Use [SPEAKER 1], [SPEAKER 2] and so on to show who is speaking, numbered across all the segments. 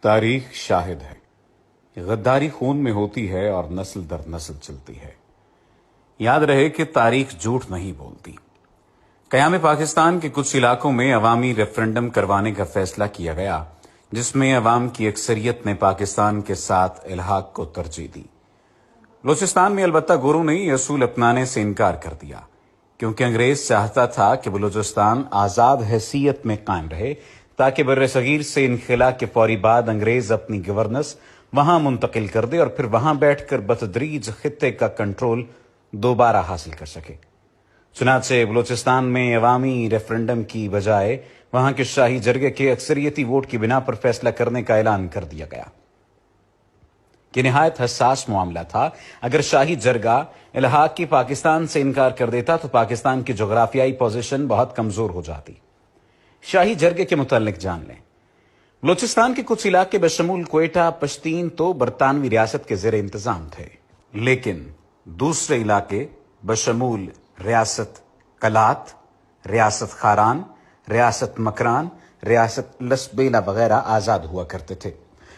[SPEAKER 1] تاریخ شاہد ہے، غداری خون میں ہوتی ہے اور نسل در نسل چلتی ہے۔ یاد رہے کہ تاریخ جھوٹ نہیں بولتی۔ قیام پاکستان کے کچھ علاقوں میں عوامی ریفرنڈم کروانے کا فیصلہ کیا گیا، جس میں عوام کی اکثریت نے پاکستان کے ساتھ الحاق کو ترجیح دی۔ بلوچستان میں البتہ گوروں نے یہ اصول اپنانے سے انکار کر دیا، کیونکہ انگریز چاہتا تھا کہ بلوچستان آزاد حیثیت میں قائم رہے تاکہ بر صغیر سے انخلا کے فوری بعد انگریز اپنی گورننس وہاں منتقل کر دے اور پھر وہاں بیٹھ کر بتدریج خطے کا کنٹرول دوبارہ حاصل کر سکے۔ چنانچہ بلوچستان میں عوامی ریفرنڈم کی بجائے وہاں کے شاہی جرگے کے اکثریتی ووٹ کی بنا پر فیصلہ کرنے کا اعلان کر دیا گیا۔ یہ نہایت حساس معاملہ تھا۔ اگر شاہی جرگہ الحاق کی پاکستان سے انکار کر دیتا تو پاکستان کی جغرافیائی پوزیشن بہت کمزور ہو جاتی۔ شاہی جرگے کے متعلق جان لیں۔ بلوچستان کے کچھ علاقے بشمول کوئٹہ، پشتین تو برطانوی ریاست کے زیر انتظام تھے، لیکن دوسرے علاقے بشمول ریاست کلات، ریاست خاران، ریاست مکران، ریاست لسبیلا وغیرہ آزاد ہوا کرتے تھے۔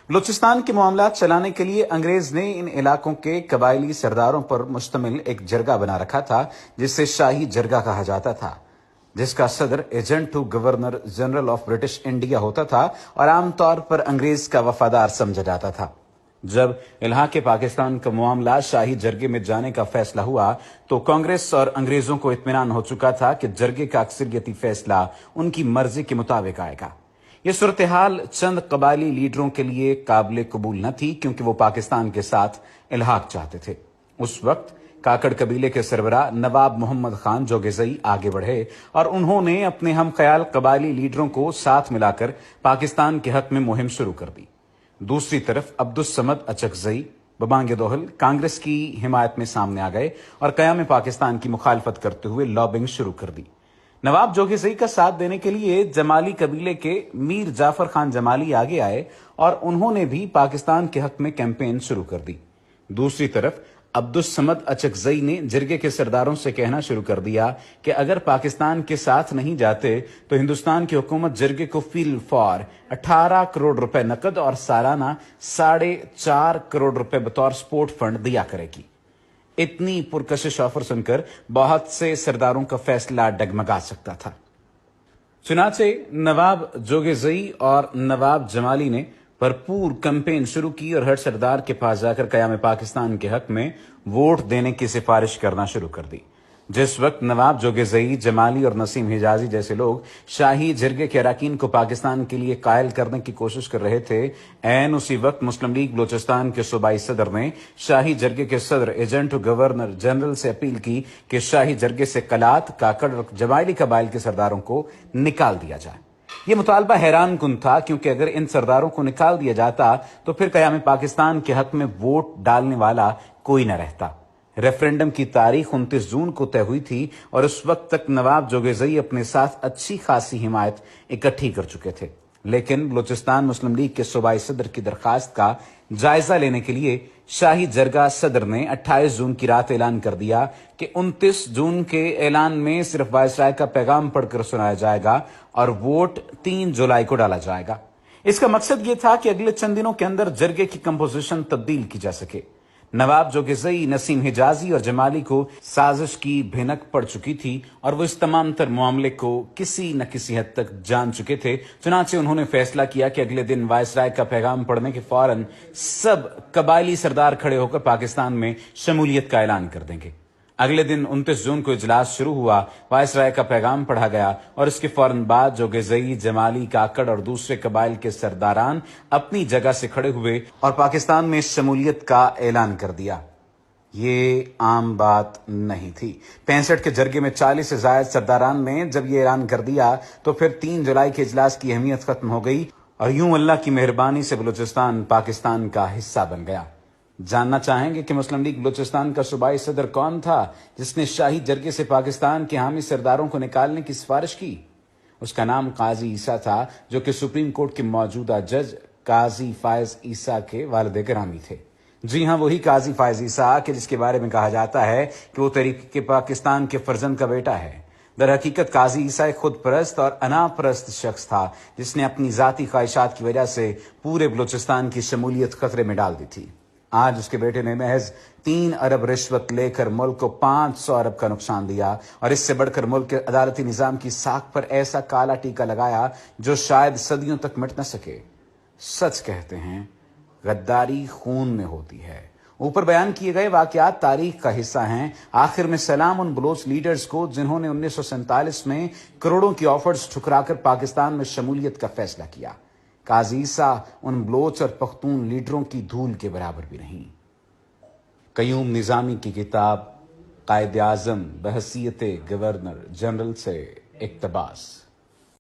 [SPEAKER 1] بلوچستان کے معاملات چلانے کے لیے انگریز نے ان علاقوں کے قبائلی سرداروں پر مشتمل ایک جرگہ بنا رکھا تھا، جسے شاہی جرگہ کہا جاتا تھا، جس کا صدر agent to governor general of British India ہوتا تھا اور عام طور پر انگریز کا وفادار سمجھا جاتا تھا۔ جب الحاق پاکستان کا معاملہ شاہی جرگے میں جانے کا فیصلہ ہوا تو کانگریس اور انگریزوں کو اطمینان ہو چکا تھا کہ جرگے کا اکثریتی فیصلہ ان کی مرضی کے مطابق آئے گا۔ یہ صورتحال چند قبائلی لیڈروں کے لیے قابل قبول نہ تھی، کیونکہ وہ پاکستان کے ساتھ الحاق چاہتے تھے۔ اس وقت کاکڑ قبیلے کے سربراہ نواب محمد خان جوگیزئی آگے بڑھے اور انہوں نے اپنے ہم خیال قبائلی لیڈروں کو ساتھ ملا کر پاکستان کے حق میں مہم شروع کر دی۔ دوسری طرف عبدالصمد اچکزئی ببانگ دوہل کانگریس کی حمایت میں سامنے آ گئے اور قیام پاکستان کی مخالفت کرتے ہوئے لابنگ شروع کر دی۔ نواب جوگیزئی کا ساتھ دینے کے لیے جمالی قبیلے کے میر جعفر خان جمالی آگے آئے اور انہوں نے بھی پاکستان کے حق میں کیمپین شروع کر دی۔ دوسری طرف عبدالصمد اچکزئی نے جرگے کے سرداروں سے کہنا شروع کر دیا کہ اگر پاکستان کے ساتھ نہیں جاتے تو ہندوستان کی حکومت جرگے کو فی الفور 18 کروڑ روپے نقد اور سالانہ 4.5 کروڑ روپے بطور سپورٹ فنڈ دیا کرے گی۔ اتنی پرکشش آفر سن کر بہت سے سرداروں کا فیصلہ ڈگمگا سکتا تھا۔ چنانچہ نواب جوگیزئی اور نواب جمالی نے بھرپور کیمپین شروع کی اور ہر سردار کے پاس جا کر قیام پاکستان کے حق میں ووٹ دینے کی سفارش کرنا شروع کر دی۔ جس وقت نواب جوگیزئی، جمالی اور نسیم حجازی جیسے لوگ شاہی جرگے کے اراکین کو پاکستان کے لیے قائل کرنے کی کوشش کر رہے تھے، عین اسی وقت مسلم لیگ بلوچستان کے صوبائی صدر نے شاہی جرگے کے صدر ایجنٹ گورنر جنرل سے اپیل کی کہ شاہی جرگے سے کلات، کاکڑ اور جمالی قبائل کے سرداروں کو نکال دیا جائے۔ یہ مطالبہ حیران کن تھا، کیونکہ اگر ان سرداروں کو نکال دیا جاتا تو پھر قیام پاکستان کے حق میں ووٹ ڈالنے والا کوئی نہ رہتا۔ ریفرنڈم کی تاریخ 29 جون کو طے ہوئی تھی اور اس وقت تک نواب جوگیزئی اپنے ساتھ اچھی خاصی حمایت اکٹھی کر چکے تھے، لیکن بلوچستان مسلم لیگ کے صوبائی صدر کی درخواست کا جائزہ لینے کے لیے شاہی جرگہ صدر نے 28 جون کی رات اعلان کر دیا کہ 29 جون کے اعلان میں صرف وائسرائے کا پیغام پڑھ کر سنایا جائے گا اور ووٹ 3 جولائی کو ڈالا جائے گا۔ اس کا مقصد یہ تھا کہ اگلے چند دنوں کے اندر جرگے کی کمپوزیشن تبدیل کی جا سکے۔ نواب جوگیزئی، نسیم حجازی اور جمالی کو سازش کی بھنک پڑ چکی تھی اور وہ اس تمام تر معاملے کو کسی نہ کسی حد تک جان چکے تھے۔ چنانچہ انہوں نے فیصلہ کیا کہ اگلے دن وائسرائے کا پیغام پڑھنے کے فوراً سب قبائلی سردار کھڑے ہو کر پاکستان میں شمولیت کا اعلان کر دیں گے۔ اگلے دن 29 جون کو اجلاس شروع ہوا، وائسرائے کا پیغام پڑھا گیا اور اس کے فوراً بعد جوگیزئی، جمالی، کاکڑ اور دوسرے قبائل کے سرداران اپنی جگہ سے کھڑے ہوئے اور پاکستان میں شمولیت کا اعلان کر دیا۔ یہ عام بات نہیں تھی۔ 65 کے جرگے میں 40 سے زائد سرداران نے جب یہ اعلان کر دیا تو پھر 3 جولائی کے اجلاس کی اہمیت ختم ہو گئی اور یوں اللہ کی مہربانی سے بلوچستان پاکستان کا حصہ بن گیا۔ جاننا چاہیں گے کہ مسلم لیگ بلوچستان کا صوبائی صدر کون تھا جس نے شاہی جرگے سے پاکستان کے حامی سرداروں کو نکالنے کی سفارش کی؟ اس کا نام قاضی عیسیٰ تھا، جو کہ سپریم کورٹ کے موجودہ جج قاضی فائز عیسیٰ کے والد گرامی تھے۔ جی ہاں، وہی قاضی فائز عیسیٰ کہ جس کے بارے میں کہا جاتا ہے کہ وہ تحریک پاکستان کے فرزند کا بیٹا ہے۔ در حقیقت قاضی عیسیٰ ایک خود پرست اور انا پرست شخص تھا جس نے اپنی ذاتی خواہشات کی وجہ سے پورے بلوچستان کی شمولیت خطرے میں ڈال دی تھی۔ آج اس کے بیٹے نے محض 3 ارب رشوت لے کر ملک کو 500 ارب کا نقصان دیا اور اس سے بڑھ کر ملک کے عدالتی نظام کی ساکھ پر ایسا کالا ٹیکا لگایا جو شاید صدیوں تک مٹ نہ سکے۔ سچ کہتے ہیں غداری خون میں ہوتی ہے۔ اوپر بیان کیے گئے واقعات تاریخ کا حصہ ہیں۔ آخر میں سلام ان بلوچ لیڈرز کو جنہوں نے 1947 میں کروڑوں کی آفرز ٹھکرا کر پاکستان میں شمولیت کا فیصلہ کیا۔ قاضی عیسیٰ ان بلوچ اور پختون لیڈروں کی دھول کے برابر بھی نہیں۔ قیوم نظامی کی کتاب قائد اعظم بحیثیت گورنر جنرل سے اقتباس۔